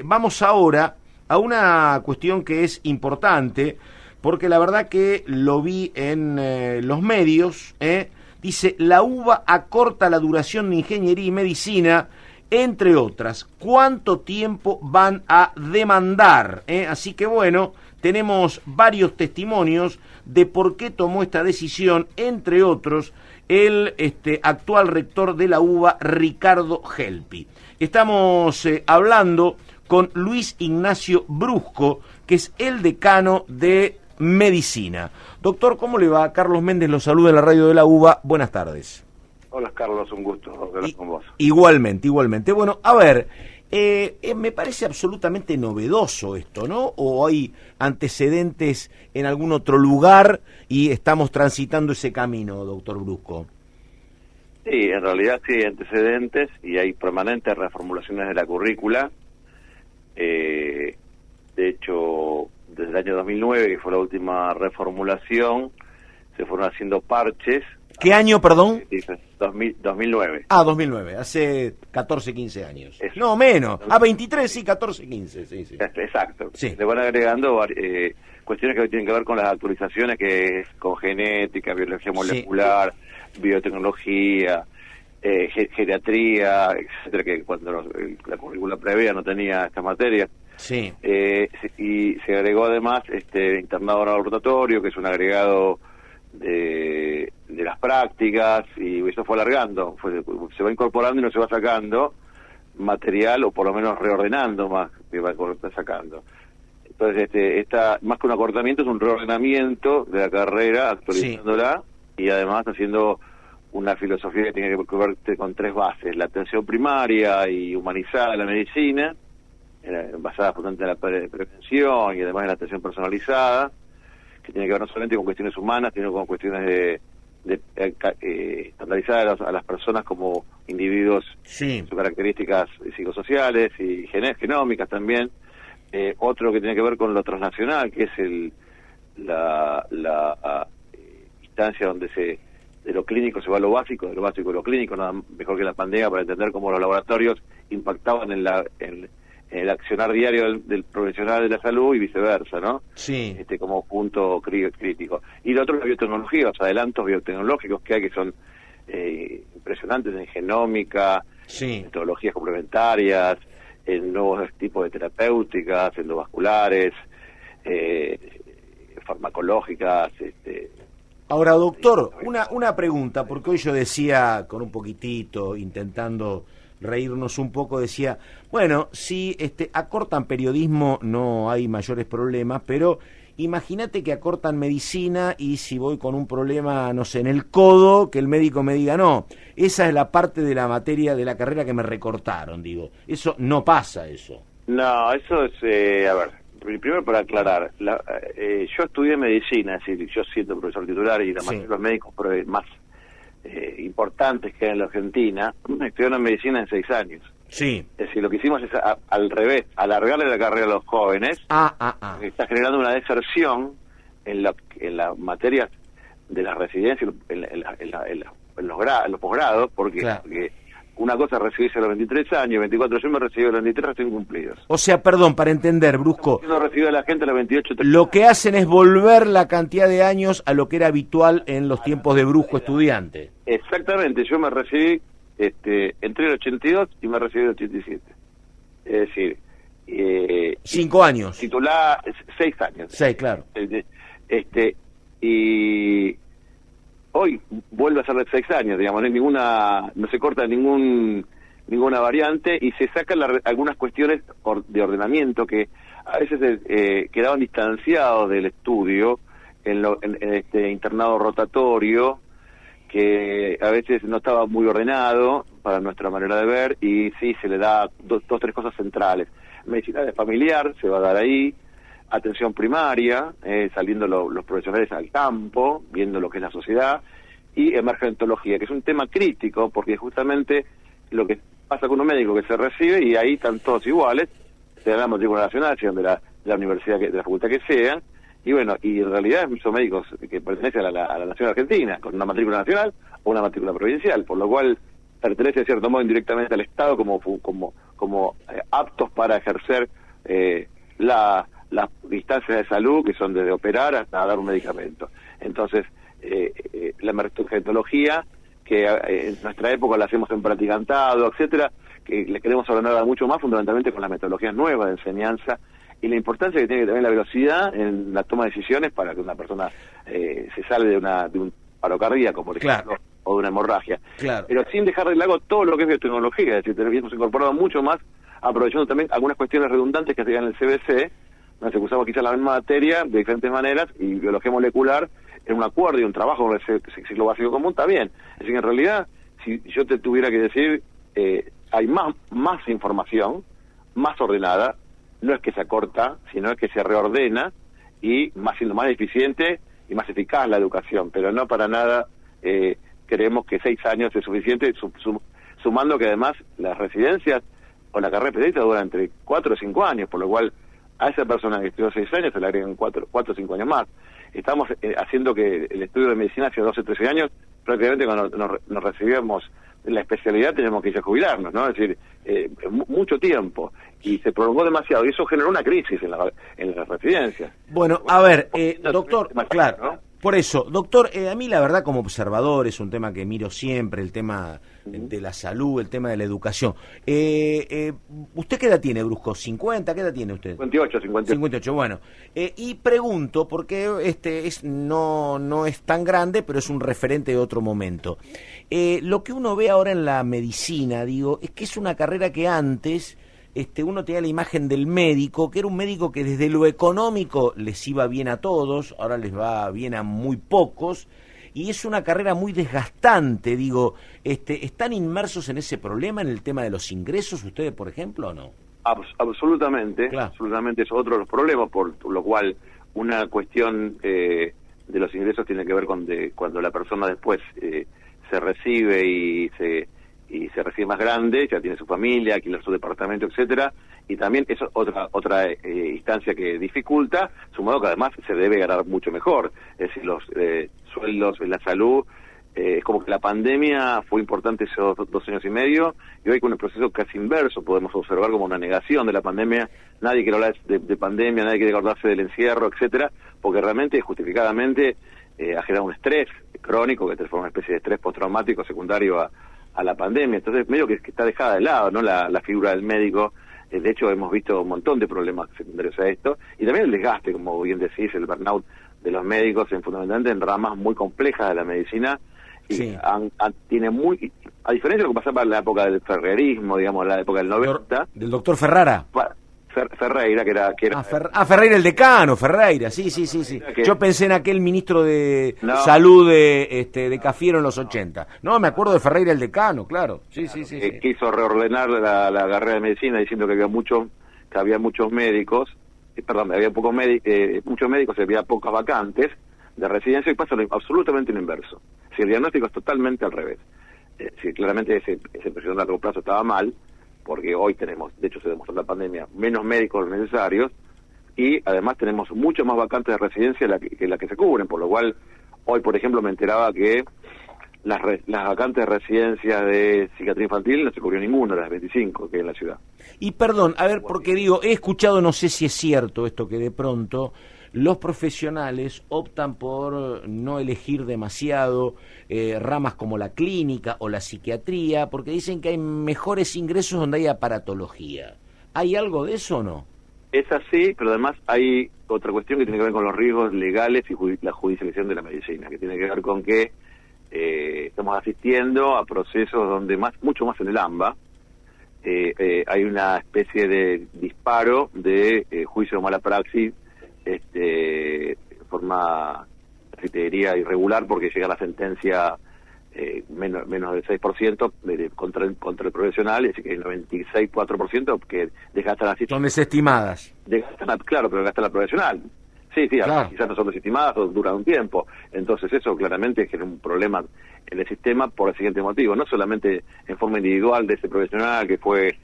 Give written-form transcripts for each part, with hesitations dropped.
Vamos ahora a una cuestión que es importante, porque la verdad que lo vi en los medios, dice, la UBA acorta la duración de ingeniería y medicina, entre otras. ¿Cuánto tiempo van a demandar? Así que bueno, tenemos varios testimonios de por qué tomó esta decisión, entre otros, el actual rector de la UBA, Ricardo Gelpi. Estamos hablando con Luis Ignacio Brusco, que es el decano de Medicina. Doctor, ¿cómo le va? Carlos Méndez lo saluda en la radio de la UBA. Buenas tardes. Hola, Carlos, un gusto hablar con vos. Igualmente. Bueno, a ver, me parece absolutamente novedoso esto, ¿no? ¿O hay antecedentes en algún otro lugar y estamos transitando ese camino, doctor Brusco? Sí, en realidad sí hay antecedentes y hay permanentes reformulaciones de la currícula. De hecho, desde el año 2009, que fue la última reformulación, se fueron haciendo parches. ¿Qué año, perdón? 2009. Ah, 2009, hace 14, 15 años. Eso. No, menos. 23, sí, 14, 15, sí. Exacto. Sí. Le van agregando cuestiones que tienen que ver con las actualizaciones, que es con genética, biología molecular, biotecnología, geriatría, etcétera, que cuando la currícula previa no tenía estas materias. Sí. Y se agregó además internado oral rotatorio, que es un agregado de las prácticas, y eso fue alargando, se va incorporando y no se va sacando material, o por lo menos reordenando más que va sacando. Entonces, más que un acortamiento, es un reordenamiento de la carrera, actualizándola, sí. Y además haciendo una filosofía que tiene que ver con tres bases: la atención primaria y humanizada de la medicina, basada fundamentalmente en la prevención y además en la atención personalizada, que tiene que ver no solamente con cuestiones humanas, sino con cuestiones estandarizadas a las personas como individuos, sí. Sus características psicosociales y genómicas también. Otro que tiene que ver con lo transnacional, que es la instancia donde de lo clínico se va a lo básico, de lo básico a lo clínico, nada mejor que la pandemia para entender cómo los laboratorios impactaban en el accionar diario del profesional de la salud y viceversa, ¿no? Sí. Como punto crítico. Y lo otro es la biotecnología, los adelantos biotecnológicos que hay, que son impresionantes en genómica, sí. Metodologías complementarias, en nuevos tipos de terapéuticas, endovasculares, farmacológicas. Ahora, doctor, una pregunta, porque hoy yo decía, con un poquitito, intentando reírnos un poco, decía, bueno, si acortan periodismo no hay mayores problemas, pero imagínate que acortan medicina y si voy con un problema, no sé, en el codo, que el médico me diga, no, esa es la parte de la materia de la carrera que me recortaron, digo. Eso no pasa, eso. No, eso es, a ver, primero para aclarar, yo estudié medicina, es decir, yo siendo profesor titular y la mayoría de los médicos más importantes que hay en la Argentina, estudiaron medicina en 6 años. Sí. Es decir, lo que hicimos es al revés, alargarle la carrera a los jóvenes. Está generando una deserción en las materias de las residencias, en los posgrados, porque una cosa es recibirse a los 23 años, 24, yo me recibí a los 23 recién cumplidos. O sea, perdón, para entender, Brusco, yo no recibí a la gente a los 28, 30. Lo que hacen es volver la cantidad de años a lo que era habitual en los tiempos de Brusco estudiante. Exactamente, yo me recibí entré el 82 y me recibí el 87. Es decir, 5 años. Titular 6 años. 6, claro. Y hoy vuelve a ser de 6 años, digamos, no se corta ninguna variante y se sacan algunas cuestiones de ordenamiento que a veces quedaban distanciados del estudio en este internado rotatorio, que a veces no estaba muy ordenado para nuestra manera de ver, y sí se le da dos, tres cosas centrales. Medicina de familiar se va a dar ahí, atención primaria, saliendo los profesionales al campo, viendo lo que es la sociedad, y emergentología, que es un tema crítico, porque justamente lo que pasa con un médico que se recibe, y ahí están todos iguales, sea la matrícula nacional, sea de la universidad, de la facultad que sea, y bueno, y en realidad son médicos que pertenecen a la nación argentina, con una matrícula nacional o una matrícula provincial, por lo cual pertenece de cierto modo indirectamente al Estado como aptos para ejercer las instancias de salud, que son desde operar hasta dar un medicamento. Entonces, la emergentología, que en nuestra época la hacemos en praticantado, etcétera, que le queremos ordenar mucho más, fundamentalmente con las metodologías nuevas de enseñanza, y la importancia que tiene también la velocidad en la toma de decisiones para que una persona se salve de un paro cardíaco, por ejemplo, claro, o de una hemorragia. Claro. Pero sin dejar de lado todo lo que es biotecnología, es decir, hemos incorporado mucho más, aprovechando también algunas cuestiones redundantes que se dan en el CBC, donde se usaba quizás la misma materia de diferentes maneras, y biología molecular en un acuerdo y un trabajo con el ciclo básico común está bien. Es decir, en realidad, si yo te tuviera que decir, hay más información, más ordenada, no es que se acorta, sino es que se reordena y siendo más eficiente y más eficaz la educación, pero no para nada creemos que 6 años es suficiente, sumando que además las residencias o la carrera de periodista duran entre 4 o 5 años, por lo cual a esa persona que estudió 6 años se le agregan 4 o 5 años más. Estamos haciendo que el estudio de medicina hace 12 o 13 años, prácticamente cuando nos recibíamos la especialidad tenemos que ir a jubilarnos, ¿no? Es decir, mucho tiempo, y se prolongó demasiado, y eso generó una crisis en las residencias. Bueno, a ver, doctor, claro, ¿no? Por eso, doctor, a mí la verdad como observador es un tema que miro siempre, el tema de la salud, el tema de la educación. ¿Usted qué edad tiene, Brusco? ¿50? ¿Qué edad tiene usted? 58, bueno. Y pregunto, porque no es tan grande, pero es un referente de otro momento. Lo que uno ve ahora en la medicina, digo, es que es una carrera que antes uno tenía la imagen del médico, que era un médico que desde lo económico les iba bien a todos, ahora les va bien a muy pocos, y es una carrera muy desgastante, digo, ¿están inmersos en ese problema, en el tema de los ingresos, ustedes, por ejemplo, o no? Absolutamente, claro. Absolutamente, es otro de los problemas, por lo cual una cuestión de los ingresos tiene que ver con cuando la persona después se recibe y se recibe más grande, ya tiene su familia, alquilar su departamento, etcétera, y también es otra instancia que dificulta, sumado que además se debe ganar mucho mejor, es decir, los sueldos en la salud, es como que la pandemia fue importante esos 2 años y medio, y hoy con el proceso casi inverso podemos observar como una negación de la pandemia, nadie quiere hablar de pandemia, nadie quiere acordarse del encierro, etcétera, porque realmente, justificadamente, ha generado un estrés crónico que transforma en una especie de estrés postraumático secundario a la pandemia. Entonces medio que está dejada de lado, ¿no? La figura del médico. De hecho hemos visto un montón de problemas secundarios a esto, y también el desgaste, como bien decís, el burnout de los médicos, fundamentalmente en ramas muy complejas de la medicina, y sí. Tiene a diferencia de lo que pasaba en la época del ferrerismo, digamos, la época del 90. ¿Del doctor Ferrara? Ferreira, que era Ferreira el decano, Ferreira, sí. Yo pensé en aquel ministro de salud de Cafiero en los 80. No, me acuerdo de Ferreira el decano, claro. Sí. Quiso reordenar la carrera de medicina diciendo que había muchos médicos, muchos médicos y había pocas vacantes de residencia, y pasa absolutamente lo inverso. Si el diagnóstico es totalmente al revés. Si claramente ese presión a largo plazo estaba mal, porque hoy tenemos, de hecho se demostró en la pandemia, menos médicos necesarios, y además tenemos mucho más vacantes de residencia que la que se cubren, por lo cual hoy, por ejemplo, me enteraba que las vacantes de residencia de psiquiatría infantil no se cubrió ninguna de las 25 que hay en la ciudad. Y perdón, a ver, porque digo, he escuchado, no sé si es cierto esto, que de pronto los profesionales optan por no elegir demasiado ramas como la clínica o la psiquiatría, porque dicen que hay mejores ingresos donde hay aparatología. ¿Hay algo de eso o no? Es así, pero además hay otra cuestión que tiene que ver con los riesgos legales y la judicialización de la medicina, que tiene que ver con que estamos asistiendo a procesos donde mucho más en el AMBA, hay una especie de disparo de juicio de mala praxis, de forma, te diría, irregular, porque llega la sentencia menos del 6% contra el profesional, es decir, que el 96,4% que desgastan así. Son desestimadas. Claro, pero desgastan la profesional. Sí, claro. Quizás no son desestimadas o duran un tiempo. Entonces eso claramente genera un problema en el sistema por el siguiente motivo, no solamente en forma individual de ese profesional que fue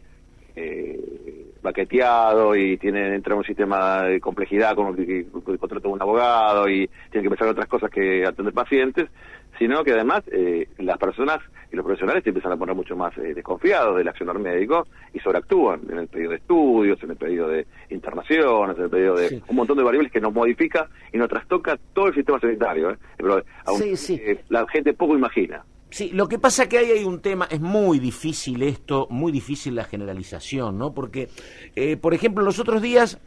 baqueteado y entra en un sistema de complejidad con que contrata un abogado y tiene que pensar en otras cosas que atender pacientes, sino que además las personas y los profesionales se empiezan a poner mucho más desconfiados del accionar médico y sobreactúan en el pedido de estudios, en el pedido de internaciones, en el pedido de un montón de variables que nos modifica y nos trastoca todo el sistema sanitario, pero la gente poco imagina. Sí, lo que pasa que ahí hay un tema, es muy difícil esto, muy difícil la generalización, ¿no? Porque, por ejemplo, los otros días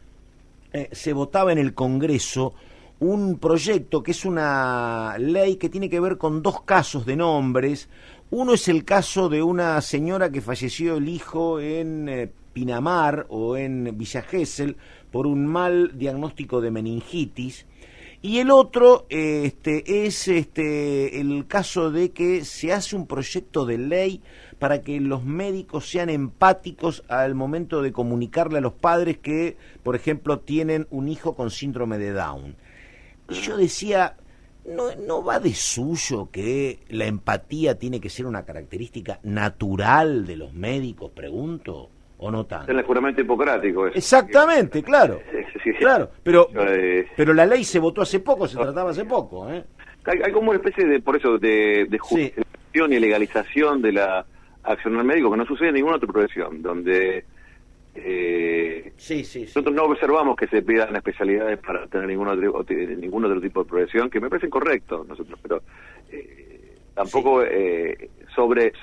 se votaba en el Congreso un proyecto que es una ley que tiene que ver con dos casos de nombres. Uno es el caso de una señora que falleció el hijo en Pinamar o en Villa Gesell por un mal diagnóstico de meningitis. Y el otro es el caso de que se hace un proyecto de ley para que los médicos sean empáticos al momento de comunicarle a los padres que, por ejemplo, tienen un hijo con síndrome de Down. Y yo decía, ¿no va de suyo que la empatía tiene que ser una característica natural de los médicos, pregunto? ¿O no tanto? Es el juramento hipocrático. Exactamente, claro. Claro, pero la ley se votó hace poco, se trataba hace poco, ¿eh? Hay como una especie de, por eso, de justificación y legalización de la accionar médico que no sucede en ninguna otra profesión, donde nosotros no observamos que se pidan especialidades para tener ningún otro tipo de profesión, que me parecen correctos nosotros, pero tampoco sobre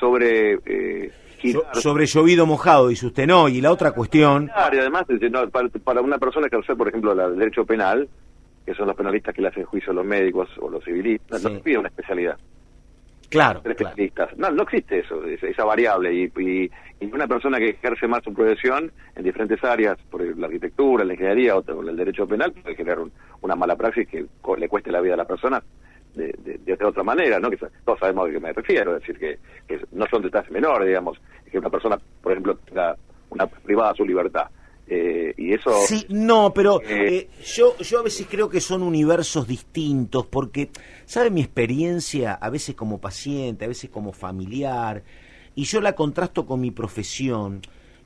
llovido mojado, dice usted, no, y la otra cuestión... Y además, para una persona que hace, por ejemplo, el derecho penal, que son los penalistas que le hacen juicio a los médicos o los civilistas, no se pide una especialidad. Claro. Especialistas. Claro. No existe eso, esa variable, y una persona que ejerce más su profesión en diferentes áreas, por la arquitectura, la ingeniería o el derecho penal, puede generar una mala praxis que le cueste la vida a la persona de otra manera, ¿no? Que todos sabemos a qué me refiero, es decir, que no son detalles menores, digamos, que una persona, por ejemplo, tenga una privada su libertad. Y eso... Sí, no, pero yo a veces creo que son universos distintos, porque, ¿sabe mi experiencia? A veces como paciente, a veces como familiar, y yo la contrasto con mi profesión.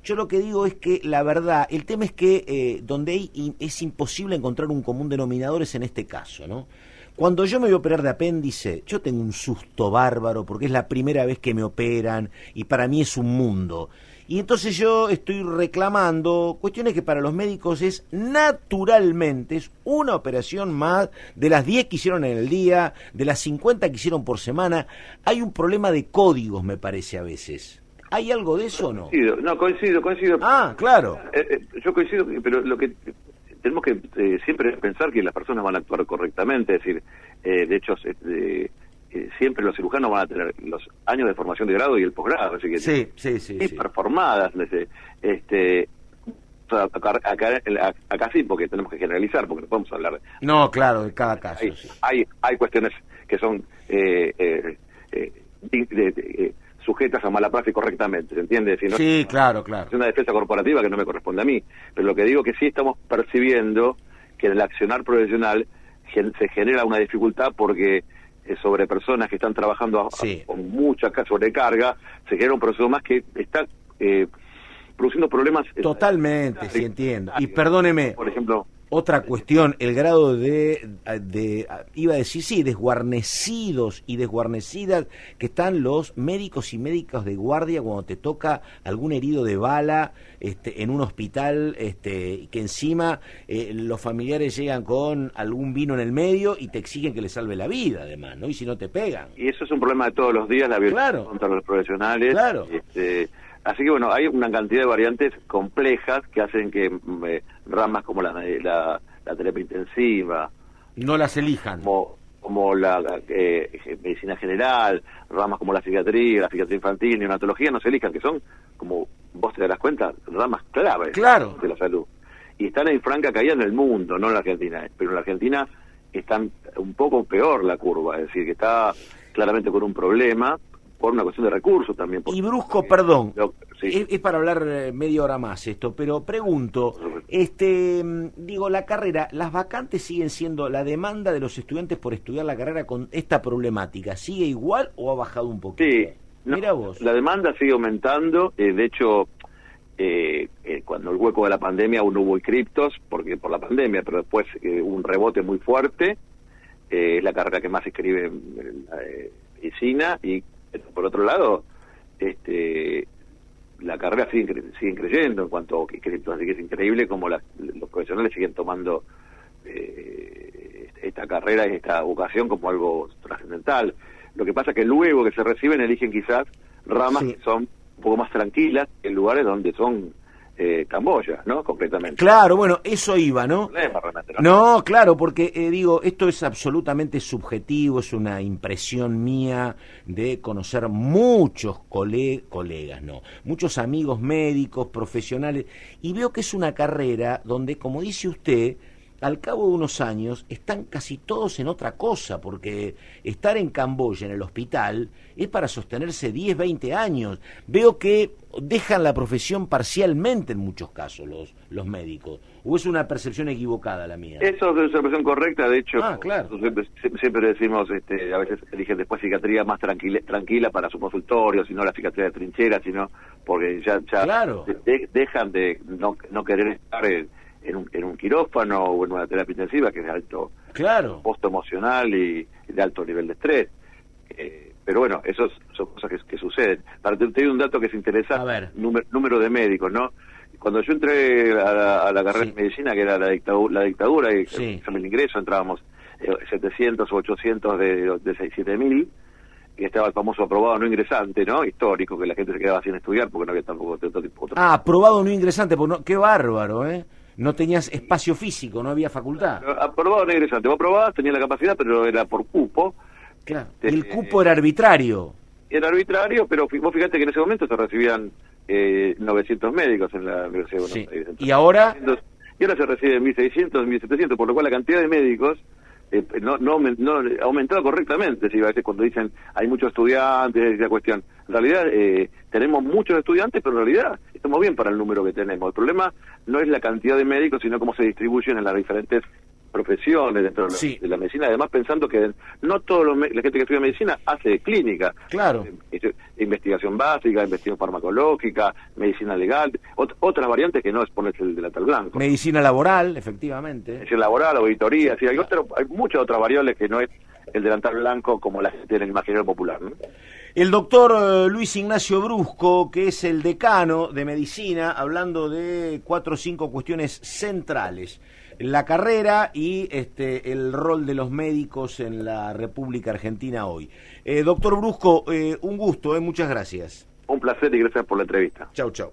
Yo lo que digo es que, la verdad, el tema es que donde es imposible encontrar un común denominador es en este caso, ¿no? Cuando yo me voy a operar de apéndice, yo tengo un susto bárbaro porque es la primera vez que me operan y para mí es un mundo. Y entonces yo estoy reclamando cuestiones que para los médicos es naturalmente, es una operación más de las 10 que hicieron en el día, de las 50 que hicieron por semana. Hay un problema de códigos, me parece, a veces. ¿Hay algo de eso o no? Coincido. Ah, claro. Yo coincido, pero lo que... tenemos que siempre pensar que las personas van a actuar correctamente, es decir, de hecho, siempre los cirujanos van a tener los años de formación de grado y el posgrado, así que sí. performadas, acá sí, porque tenemos que generalizar, porque no podemos hablar no, claro, de cada caso. Hay cuestiones que son sujetas a mala praxis correctamente, ¿se entiende? Sí, claro. Es una defensa corporativa que no me corresponde a mí, pero lo que digo que sí estamos percibiendo que en el accionar profesional se genera una dificultad porque sobre personas que están trabajando con mucha sobrecarga, se genera un proceso más que está produciendo problemas... Totalmente, sí entiendo. Y perdóneme, por ejemplo... Otra cuestión, el grado iba a decir, desguarnecidos y desguarnecidas que están los médicos y médicas de guardia cuando te toca algún herido de bala en un hospital, que encima los familiares llegan con algún vino en el medio y te exigen que le salve la vida, además, ¿no? Y si no te pegan. Y eso es un problema de todos los días, la violencia contra los profesionales. Claro. Así que bueno, hay una cantidad de variantes complejas que hacen que ramas como la terapia intensiva no las elijan, como la medicina general, ramas como la psiquiatría infantil, neonatología, no se elijan, que son, como vos te darás cuenta, ramas claves de la salud. Y están en franca caída en el mundo, no en la Argentina, pero en la Argentina están un poco peor la curva, es decir, que está claramente con un problema, por una cuestión de recursos también. Y Brusco, perdón, es para hablar media hora más esto, pero pregunto, la carrera, las vacantes siguen siendo, la demanda de los estudiantes por estudiar la carrera con esta problemática, ¿sigue igual o ha bajado un poquito? Sí, Mira vos. La demanda sigue aumentando, de hecho, cuando el hueco de la pandemia aún no hubo criptos, porque por la pandemia, pero después un rebote muy fuerte. Es la carrera que más se escribe en medicina, y por otro lado, la carrera siguen creyendo en cuanto a criptos, así que es increíble como los profesionales siguen tomando esta carrera y esta vocación como algo trascendental. Lo que pasa es que luego que se reciben eligen quizás ramas que son un poco más tranquilas en lugares donde son Camboya, ¿no? Completamente. Claro, bueno, eso iba, ¿no? No, claro, porque digo, esto es absolutamente subjetivo, es una impresión mía de conocer muchos colegas, no, muchos amigos médicos, profesionales, y veo que es una carrera donde, como dice usted, al cabo de unos años están casi todos en otra cosa, porque estar en Camboya, en el hospital, es para sostenerse 10, 20 años. Veo que dejan la profesión parcialmente en muchos casos los médicos. ¿O es una percepción equivocada la mía? Eso es una percepción correcta, de hecho, claro. siempre decimos, a veces eligen después psiquiatría más tranquila para su consultorio, sino la psiquiatría de trinchera, sino porque ya claro. Dejan de no querer estar en un quirófano o en una terapia intensiva que es de alto costo emocional y de alto nivel de estrés. Pero bueno, eso son cosas que suceden. Para te doy un dato que es interesante, número de médicos, ¿no? Cuando yo entré a la carrera de medicina, que era la dictadura, y el examen de ingreso, entrábamos 700 o 800 de 7.000, y estaba el famoso aprobado no ingresante, ¿no? Histórico, que la gente se quedaba sin estudiar porque no había tampoco otro tipo. Aprobado no ingresante, pues no, qué bárbaro, ¿eh? No tenías espacio físico, no había facultad. Aprobado no ingresante, vos aprobabas, tenías la capacidad, pero era por cupo. Claro. Y el cupo era arbitrario. Era arbitrario, pero vos fíjate que en ese momento se recibían 900 médicos en la Universidad de Buenos Aires. ¿Y ahora? Y ahora se reciben 1.600, 1.700, por lo cual la cantidad de médicos no ha aumentado correctamente. ¿Sí? A veces cuando dicen hay muchos estudiantes, esa cuestión. En realidad tenemos muchos estudiantes, pero en realidad estamos bien para el número que tenemos. El problema no es la cantidad de médicos, sino cómo se distribuyen en las diferentes profesiones dentro de la medicina, además pensando que no todo la gente que estudia medicina hace clínica, investigación básica, investigación farmacológica, medicina legal, otras variantes que no es ponerse el delantal blanco. Medicina laboral, efectivamente. Medicina laboral, auditoría, hay muchas otras variables que no es el delantal blanco como la gente en el imaginario popular, ¿no? El doctor Luis Ignacio Brusco, que es el decano de medicina, hablando de 4 o 5 cuestiones centrales: la carrera y el rol de los médicos en la República Argentina hoy. Doctor Brusco, un gusto, muchas gracias. Un placer y gracias por la entrevista. Chau, chau.